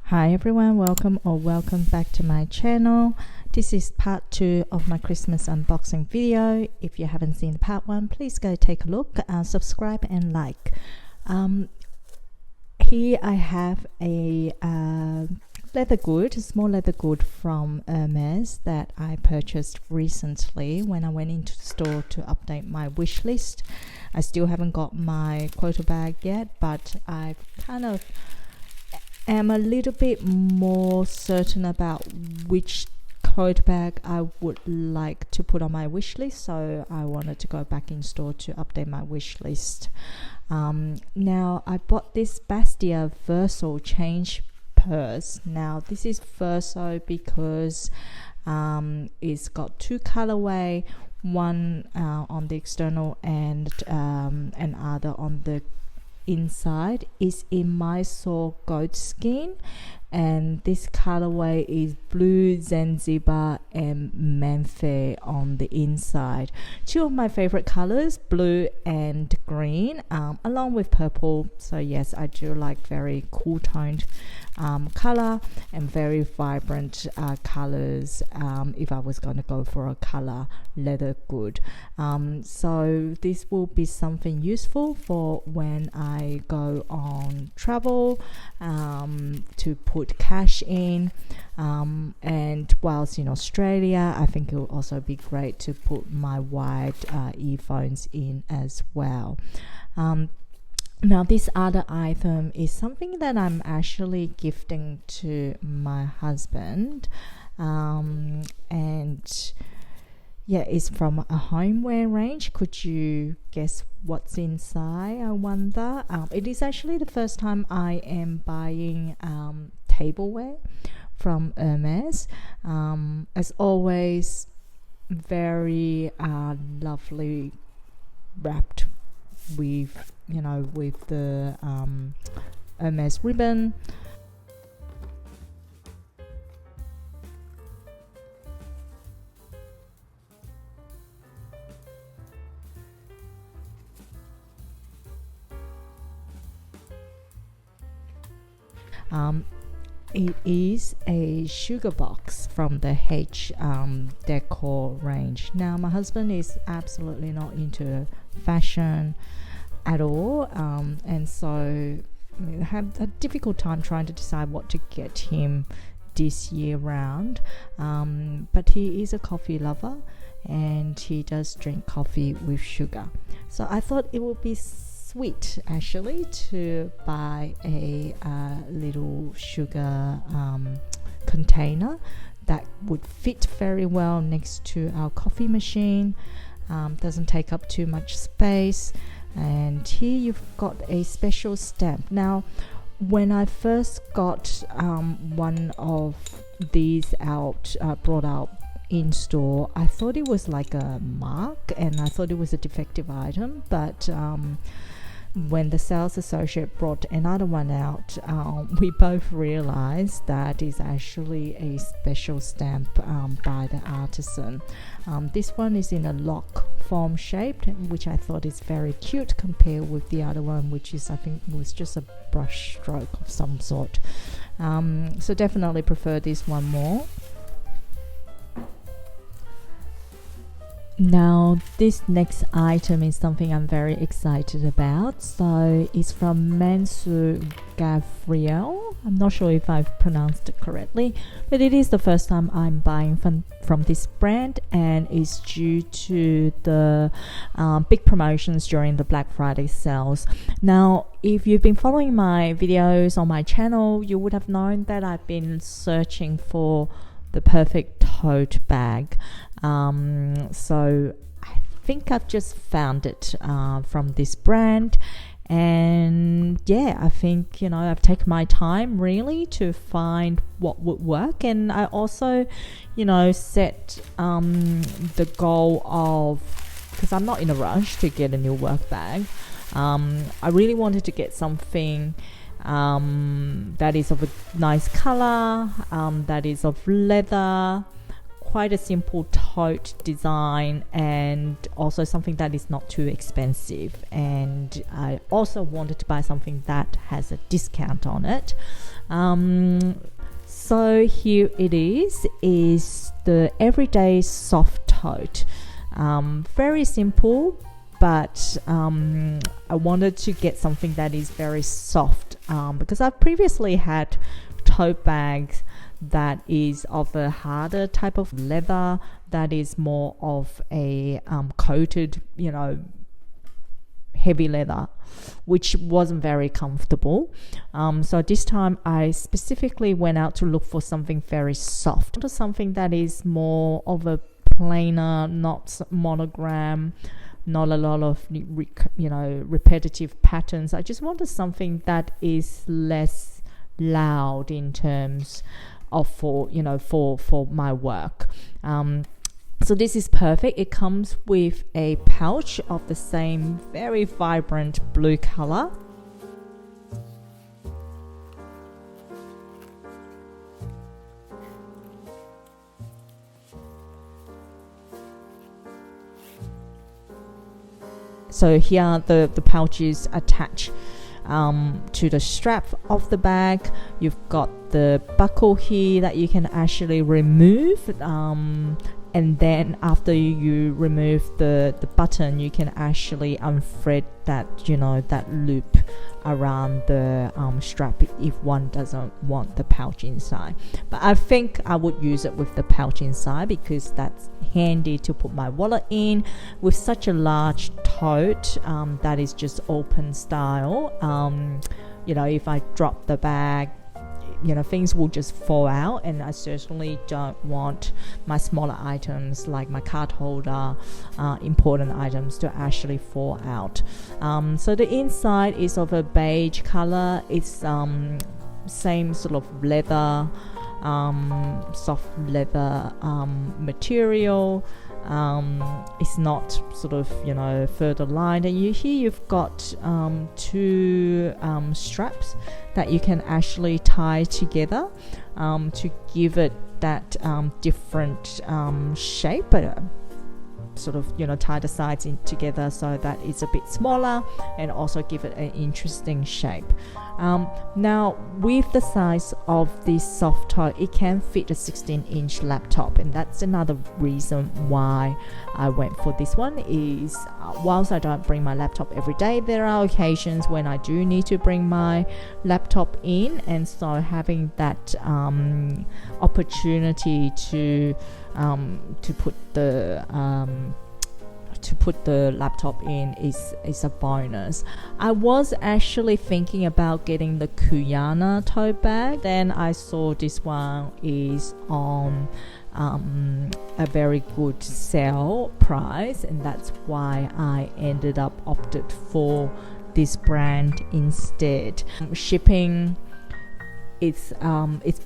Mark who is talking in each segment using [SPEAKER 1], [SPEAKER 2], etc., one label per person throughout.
[SPEAKER 1] Hi everyone, welcome back to my channel. This is part 2 of my Christmas unboxing video. If you haven't seen part 1, please go take a look, subscribe and like. Here I have a small leather good from Hermes that I purchased recently when I went into the store to update my wish list. I still haven't got my quota bag yet, but I've am a little bit more certain about which tote bag I would like to put on my wish list, so I wanted to go back in store to update my wish list. Now I bought this Bastia Verso change purse. Now this is Verso because it's got two colorway, one on the external and other on the inside. Is in Mansur goat skin, and this colorway is blue, Zanzibar and Manfair on the inside. Two of my favorite colors, blue and green, along with purple. So yes, I do like very cool toned color and very vibrant colors if I was going to go for a color leather good. So this will be something useful for when I go on travel, to put cash in, and whilst in Australia I think it will also be great to put my wired earphones in as well. Now this other item is something that I'm actually gifting to my husband, and yeah, it's from a homeware range. Could you guess what's inside, I wonder? It is actually the first time I am buying tableware from Hermes. As always, very lovely, wrapped with with the Hermes ribbon. It is a sugar box from the H decor range. Now my husband is absolutely not into fashion at all, and so I had a difficult time trying to decide what to get him this year round, but he is a coffee lover and he does drink coffee with sugar, so I thought it would be sweet actually to buy a little sugar container that would fit very well next to our coffee machine. Doesn't take up too much space, and here you've got a special stamp. Now when I first got one of these brought out in store, I thought it was like a mark and I thought it was a defective item, but when the sales associate brought another one out, we both realized that is actually a special stamp by the artisan. This one is in a lock form shape, which I thought is very cute compared with the other one, which is, I think, was just a brush stroke of some sort. So definitely prefer this one more. Now this next item is something I'm very excited about. So it's from Mansur Gavriel. I'm not sure if I've pronounced it correctly, but it is the first time I'm buying from this brand, and it's due to the big promotions during the Black Friday sales. Now if you've been following my videos on my channel, you would have known that I've been searching for the perfect tote bag. So I think I've just found it from this brand, and yeah, I think I've taken my time really to find what would work, and I also set the goal of, because I'm not in a rush to get a new work bag, I really wanted to get something that is of a nice color, that is of leather, quite a simple tote design, and also something that is not too expensive. And I also wanted to buy something that has a discount on it. So here it is the everyday soft tote. Very simple, but I wanted to get something that is very soft, because I've previously had tote bags that is of a harder type of leather, that is more of a coated, heavy leather, which wasn't very comfortable. So this time I specifically went out to look for something very soft, something that is more of a plainer, not monogram, not a lot of repetitive patterns. I just wanted something that is less loud in terms of for my work. So this is perfect. It comes with a pouch of the same very vibrant blue color. So here the pouch is attached to the strap of the bag. You've got the buckle here that you can actually remove, and then after you remove the button, you can actually unthread that loop around the strap if one doesn't want the pouch inside. But I think I would use it with the pouch inside, because that's handy to put my wallet in. With such a large tote that is just open style, if I drop the bag, things will just fall out, and I certainly don't want my smaller items like my card holder, important items, to actually fall out. So the inside is of a beige color. It's same sort of leather, soft leather material. It's not sort of further lined, and you've got two straps that you can actually tie together to give it that different shape, but sort of tie the sides in together so that it's a bit smaller, and also give it an interesting shape. Now, with the size of this soft tote, it can fit a 16-inch laptop, and that's another reason why I went for this one. Is whilst I don't bring my laptop every day, there are occasions when I do need to bring my laptop in, and so having that opportunity to put the laptop in is a bonus. I was actually thinking about getting the Kuyana tote bag. Then I saw this one is on a very good sale price, and that's why I ended up opted for this brand instead. Shipping, it's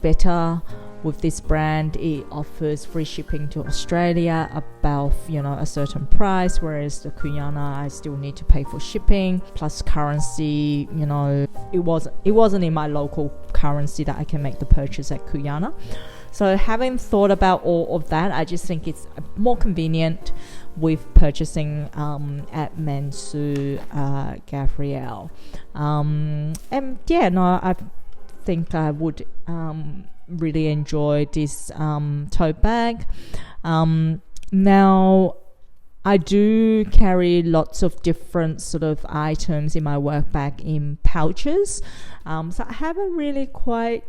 [SPEAKER 1] better. With this brand, it offers free shipping to Australia above a certain price, whereas the Kuyana, I still need to pay for shipping plus currency. It wasn't in my local currency that I can make the purchase at Kuyana. So having thought about all of that, I just think it's more convenient with purchasing at Mansur Gavriel. I think I would really enjoy this tote bag. Now, I do carry lots of different sort of items in my work bag in pouches, so I haven't really quite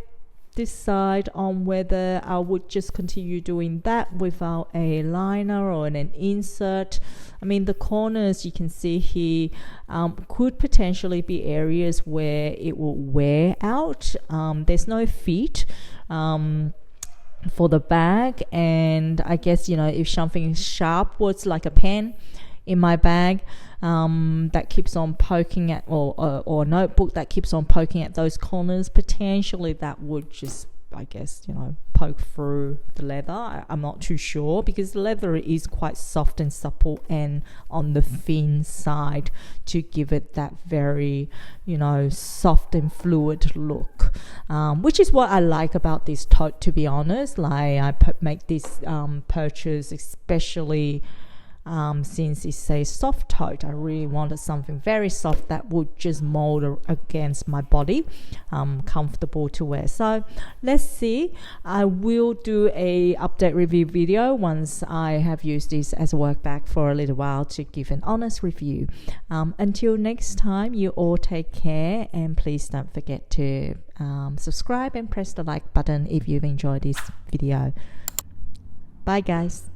[SPEAKER 1] decide on whether I would just continue doing that without a liner or an insert. I mean, the corners you can see here could potentially be areas where it will wear out. There's no feet for the bag, and I guess if something sharp was like a pen in my bag that keeps on poking at, or a notebook that keeps on poking at those corners, potentially that would just, I guess, poke through the leather. I'm not too sure, because the leather is quite soft and supple and on the thin side to give it that very soft and fluid look. which is what I like about this tote, to be honest. Like I make this purchase especially since it's a soft tote. I really wanted something very soft that would just mold against my body, comfortable to wear. So let's see. I will do a update review video once I have used this as a work bag for a little while to give an honest review. Until next time, you all take care, and please don't forget to subscribe and press the like button if you've enjoyed this video. Bye guys.